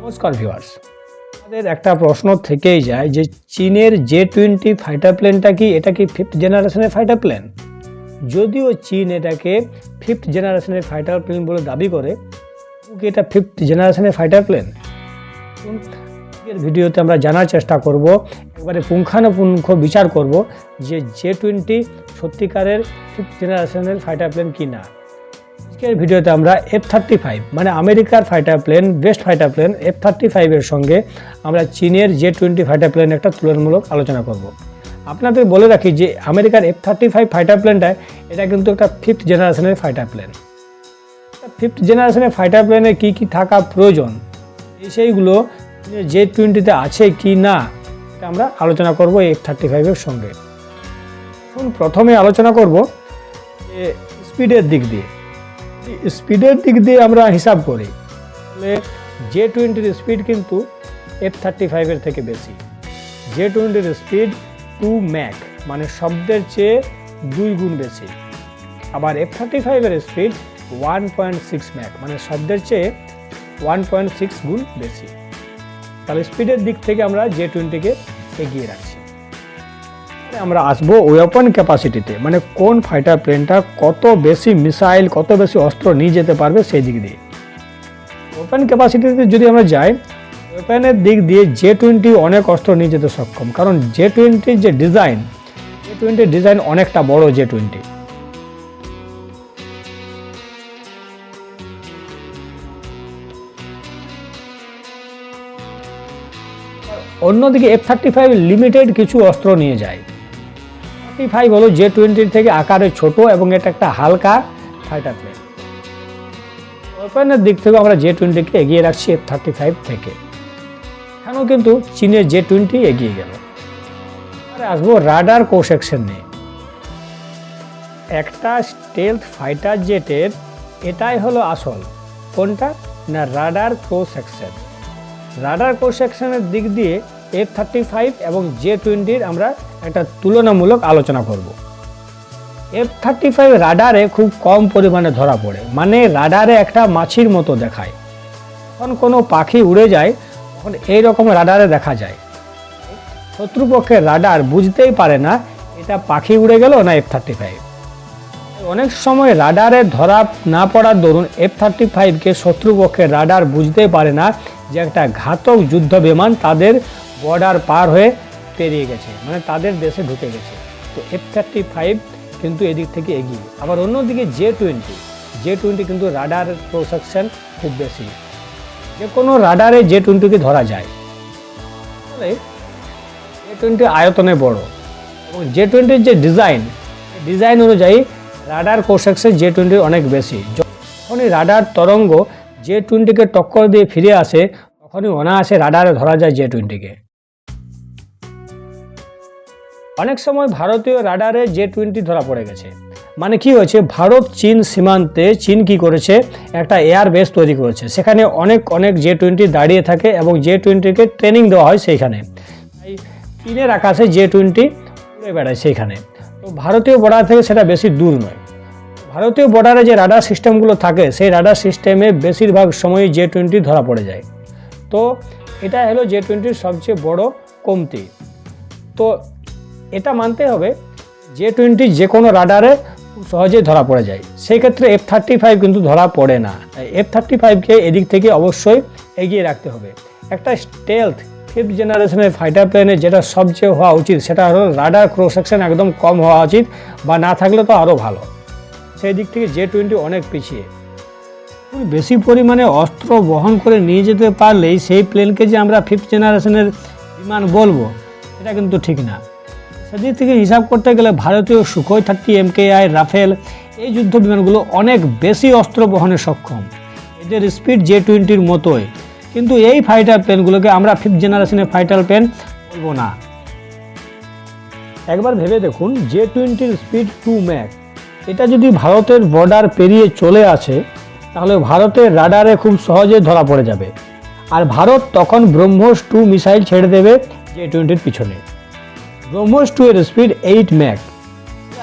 নমস্কার ভিউয়ার্স, আমাদের একটা প্রশ্ন থেকেই যায় যে চীনের জে-20 ফাইটার প্লেনটা কি ফিফথ জেনারেশনের ফাইটার প্লেন? যদিও চীন এটাকে ফিফথ জেনারেশনের ফাইটার প্লেন বলে দাবি করে, কি এটা ফিফথ জেনারেশনের ফাইটার প্লেন? এর ভিডিওতে আমরা জানার চেষ্টা করব, একবারে পুঙ্খানুপুঙ্খ বিচার করব যে জে-20 সত্যিকারের ফিফথ জেনারেশনের ফাইটার প্লেন কি না। আজকের ভিডিওতে আমরা F-35 মানে আমেরিকার fighter plane, best fighter plane F-35 এর সঙ্গে আমরা চীনের জে-20 ফাইটার প্লেন একটা তুলনামূলক আলোচনা করব। আপনাদের বলে রাখি যে আমেরিকার F-35 ফাইটার প্লেনটা এটা কিন্তু একটা ফিফথ জেনারেশনের ফাইটার প্লেন। ফিফথ জেনারেশনের ফাইটার প্লেনে কী কী থাকা প্রয়োজন, সেইগুলো জে-20তে আছে কি না এটা আমরা আলোচনা করব F-35 এর সঙ্গে। প্রথমে আলোচনা করব যে স্পিডের দিক দিয়ে আমরা হিসাব করি তাহলে জে-20 স্পিড কিন্তু F-35 এর থেকে বেশি। জে-20 স্পিড 2 ম্যাক মানে শব্দের চেয়ে 2 গুণ বেশি। আবার F-35 এর স্পিড 1.6 ম্যাক মানে শব্দের চেয়ে 1.6 গুণ বেশি। তাহলে স্পিডের দিক থেকে আমরা জে-20কে এগিয়ে রাখছি। আমরা আসবো ওয়েপন ক্যাপাসিটিতে, মানে কোন ফাইটার প্লেনটা কত বেশি মিসাইল, কত বেশি অস্ত্র নিয়ে যেতে পারবে সেই দিক দিয়ে। ওয়েপন ক্যাপাসিটিতে যদি আমরা যাই, ওয়েপনের দিক দিয়ে জে-20 অনেক অস্ত্র নিয়ে যেতে সক্ষম, কারণ জে-20 যে ডিজাইন অনেকটা বড়। জে-20 অন্যদিকে F-35 লিমিটেড কিছু অস্ত্র নিয়ে যায়। F-35 হলো জে-20 থেকে আকারে ছোট এবং এটা একটা হালকা ফাইটার প্লেন। ওয়েপনের দিক থেকে আমরা জে-20কে এগিয়ে রাখছি F-35 থেকে। এখানেও কিন্তু চীনের জে-20 এগিয়ে গেল। আসবো রাডার ক্রস সেকশন নিয়ে। একটা স্টেলথ ফাইটার জেটের এটাই হলো আসল, কোনটা না radar cross section. Radar cross সেকশনের দিক দিয়ে F-35 এবং জে-20 আমরা একটা তুলনামূলক আলোচনা করব। F-35 রাডারে খুব কম পরিমাণে ধরা পড়ে, মানে রাডারে একটা মাছির মতো দেখায়। যখন কোনো পাখি উড়ে যায় তখন এইরকম রাডারে দেখা যায়। শত্রুপক্ষের রাডার বুঝতেই পারে না এটা পাখি উড়ে গেল না F-35। অনেক সময় রাডারে ধরা না পড়ার দরুন F-35কে শত্রুপক্ষের রাডার বুঝতেই পারে না যে একটা ঘাতক যুদ্ধ বিমান তাদের বর্ডার পার হয়ে পেরিয়ে গেছে, মানে তাদের দেশে ঢুকে গেছে। তো F-35 কিন্তু এদিক থেকে এগিয়ে। আবার অন্যদিকে জে-20 কিন্তু রাডার ক্রস সেকশন খুব বেশি, যে কোনো রাডারে জে-20কে ধরা যায়। তাহলে জে-20 আয়তনে বড় এবং জে-20 যে ডিজাইন অনুযায়ী রাডার ক্রস সেকশন জে-20 অনেক বেশি। যখনই রাডার তরঙ্গ জে-20কে টক্কর দিয়ে ফিরে আসে তখনই অনায়াসে রাডারে ধরা যায় জে-20কে। অনেক সময় ভারতীয় রাডারে জে-20 ধরা পড়ে গেছে। মানে কি হয়েছে, ভারত চীন সীমান্তে চীন কি করেছে, একটা এয়ার বেস তৈরি করেছে। সেখানে অনেক জে-20 দাঁড়িয়ে থাকে এবং জে-20কে ট্রেনিং দেওয়া হয় সেইখানে। তাই চীনের আকাশে জে-20 উড়ে বেড়ায় সেইখানে। তো ভারতীয় বর্ডার থেকে সেটা বেশি দূর নয়। ভারতীয় বর্ডারে যে রাডার সিস্টেমগুলো থাকে সেই রাডার সিস্টেমে বেশিরভাগ সময় জে-20 ধরা পড়ে যায়। তো এটা হলো জে-20 সবচেয়ে বড় কমতি। তো এটা মানতে হবে জে-20 যে কোনো রাডারে খুব সহজেই ধরা পড়ে যায়। সেই ক্ষেত্রে F-35 কিন্তু ধরা পড়ে না। F-35কে এদিক থেকে অবশ্যই এগিয়ে রাখতে হবে। একটা স্টেলথ ফিফথ জেনারেশনের ফাইটার প্লেনে যেটা সবচেয়ে হওয়া উচিত সেটা হলো রাডার ক্রস সেকশন একদম কম হওয়া উচিত, বা না থাকলে তো আরও ভালো। সেই দিক থেকে জে-20 অনেক পিছিয়ে। খুব বেশি পরিমাণে অস্ত্র বহন করে নিয়ে যেতে পারলেই সেই প্লেনকে যে আমরা ফিফথ জেনারেশনের বিমান বলবো এটা কিন্তু ঠিক না। সেদিক থেকে হিসাব করতে গেলে ভারতীয় সুখোই 30 MKI, রাফেল এই যুদ্ধ বিমানগুলো অনেক বেশি অস্ত্র বহনে সক্ষম। এদের স্পিড জে-20 মতোই, কিন্তু এই ফাইটার প্লেনগুলোকে আমরা ফিফথ জেনারেশনের ফাইটার প্লেন বলবো না। একবার ভেবে দেখুন, জে-20 স্পিড 2 ম্যাক, এটা যদি ভারতের বর্ডার পেরিয়ে চলে আসে তাহলে ভারতের রাডারে খুব সহজে ধরা পড়ে যাবে। আর ভারত তখন ব্রহ্মোস 2 মিসাইল ছেড়ে দেবে জে-20 পিছনে। ব্রহ্মোস 2 এর স্পিড 8 ম্যাক।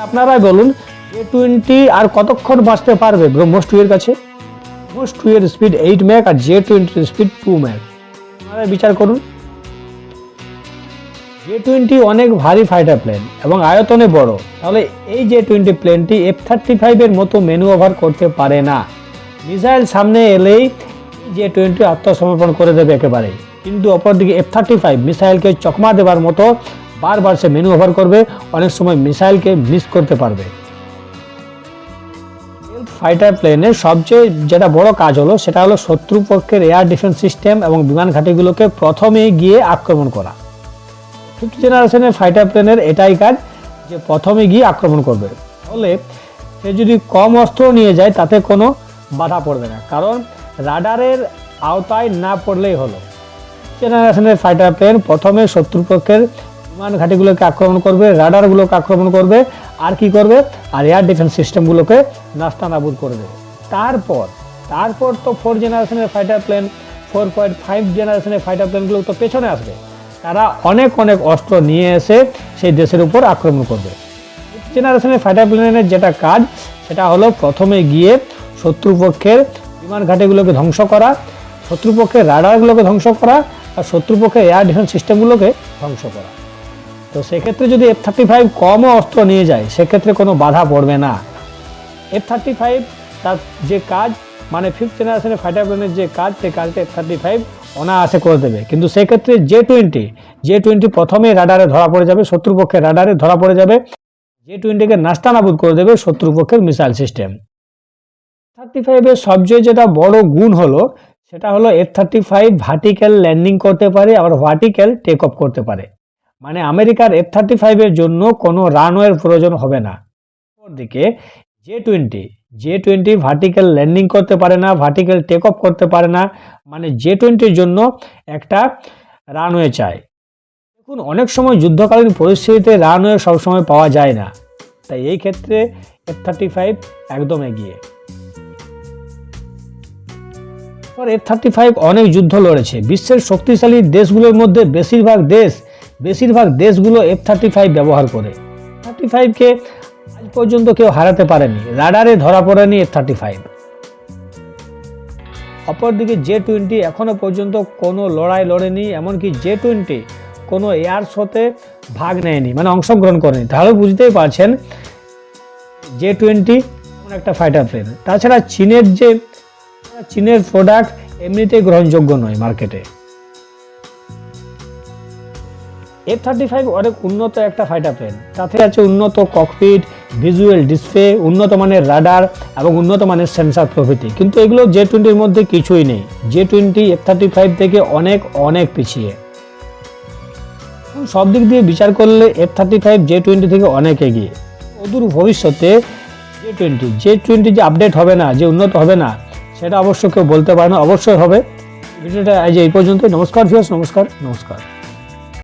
আপনারাই বলুন জে-20 আর কতক্ষণ বাঁচতে পারবে ব্রহ্মোস 2 এর কাছে? ব্রহ্মোস 2 এর স্পিড 8 ম্যাক আর জে-20 এর স্পিড 2 ম্যাক। আপনারা বিচার করুন। J-20 অনেক ভারী ফাইটার প্লেন এবং আয়তনে বড়, তাহলে এই J-20 প্লেনটি F-35 এর মতো ম্যানুভার করতে পারে না। মিসাইল সামনে এলেই J-20 আত্মসমর্পণ করে দেবে একেবারে, কিন্তু অপরদিকে F-35 মিসাইলকে চকমা দেবার মতো বারবার সে ম্যানুভার করবে, অনেক সময় মিসাইলকে মিস করতে পারবে। ফাইটার প্লেনের সবচেয়ে যেটা বড় কাজ হলো সেটা হলো শত্রুপক্ষের এয়ার ডিফেন্স সিস্টেম এবং বিমান ঘাঁটিগুলোকে প্রথমে গিয়ে আক্রমণ করা। ফিফথ জেনারেশনের ফাইটার প্লেনের এটাই কাজ যে প্রথমে গিয়ে আক্রমণ করবে, তাহলে সে যদি কম অস্ত্র নিয়ে যায় তাতে কোনো বাধা পড়বে না, কারণ রাডারের আওতায় না পড়লেই হলো। জেনারেশনের ফাইটার প্লেন প্রথমে শত্রুপক্ষের বিমান ঘাঁটিগুলোকে আক্রমণ করবে, রাডারগুলোকে আক্রমণ করবে, আর কি করবে, আর এয়ার ডিফেন্স সিস্টেমগুলোকে নাস্তানাবুদ করবে। তারপর তো 4 জেনারেশনের ফাইটার প্লেন, 4.5 জেনারেশনের ফাইটার প্লেনগুলো তো পেছনে আসবে, তারা অনেক অস্ত্র নিয়ে এসে সেই দেশের উপর আক্রমণ করবে। 5th জেনারেশনের ফাইটার প্লেনের যেটা কাজ সেটা হলো প্রথমে গিয়ে শত্রুপক্ষের বিমান ঘাঁটিগুলোকে ধ্বংস করা, শত্রুপক্ষের রাডারগুলোকে ধ্বংস করা, আর শত্রুপক্ষের এয়ার ডিফেন্স সিস্টেমগুলোকে ধ্বংস করা। তো সেক্ষেত্রে যদি F-35 কমও অস্ত্র নিয়ে যায় সেক্ষেত্রে কোনো বাধা পড়বে না। F-35 তার যে কাজ, মানে 5th জেনারেশনের ফাইটার প্লেনের যে কাজ, সেই কাজটা F-35 অনায়াসে করে দেবে। কিন্তু সেক্ষেত্রে J-20 প্রথমে রাডারে ধরা পড়ে যাবে, শত্রুপক্ষের রাডারে ধরা পড়ে যাবে, J-20কে নাস্তানাবুদ করে দেবে শত্রুপক্ষের মিসাইল সিস্টেম। F-35 এর সবচেয়ে যেটা বড় গুণ হলো সেটা হলো F-35 ভার্টিক্যাল ল্যান্ডিং করতে পারে, আবার ভার্টিক্যাল টেক অফ করতে পারে, মানে আমেরিকার F-35 এর জন্য কোনো রানওয়ের প্রয়োজন হবে না। অপরদিকে J-20 ভার্টিক্যাল ল্যান্ডিং করতে পারে না, ভার্টিক্যাল টেক অফ করতে পারে না, মানে J-20 জন্য একটা রানওয়ে চাই। দেখুন, অনেক সময় যুদ্ধকালীন পরিস্থিতিতে রানওয়ে সবসময় পাওয়া যায় না, তাই এই ক্ষেত্রে F-35 একদম এগিয়ে। F-35 অনেক যুদ্ধ লড়েছে, বিশ্বের শক্তিশালী দেশগুলোর মধ্যে বেশিরভাগ দেশগুলো F-35 ব্যবহার করে। F-35কে আজ পর্যন্ত কেউ হারাতে পারেনি, রাডারে ধরা পড়েনি F-35। অপরদিকে J-20 এখনো পর্যন্ত কোনো লড়াই লড়েনি, এমনকি J-20 কোনো এয়ার শোতে ভাগ নেয়নি, মানে অংশগ্রহণ করেনি। তাহলে বুঝতেই পারছেন J-20 এমন একটা ফাইটার প্লেন। তাছাড়া চীনের প্রোডাক্ট এমনিতেই গ্রহণযোগ্য নয় মার্কেটে। F-35 অনেক উন্নত একটা ফাইটার প্লেন, তাতে আছে উন্নত ককপিট, ভিজুয়াল ডিসপ্লে, উন্নত মানের রাডার এবং উন্নত মানের সেন্সর প্রভৃতি, কিন্তু এগুলো J-20 এর মধ্যে কিছুই নেই। J-20 F-35 থেকে অনেক পিছিয়ে। সব দিক দিয়ে বিচার করলে F-35 J-20 থেকে অনেক এগিয়ে। অদূর ভবিষ্যতে J-20 যে আপডেট হবে না, যে উন্নত হবে না, সেটা অবশ্য কেউ বলতে পারে না, অবশ্যই হবে। ভিডিওটা আজ এই পর্যন্ত। নমস্কার ভিউয়ার্স, নমস্কার।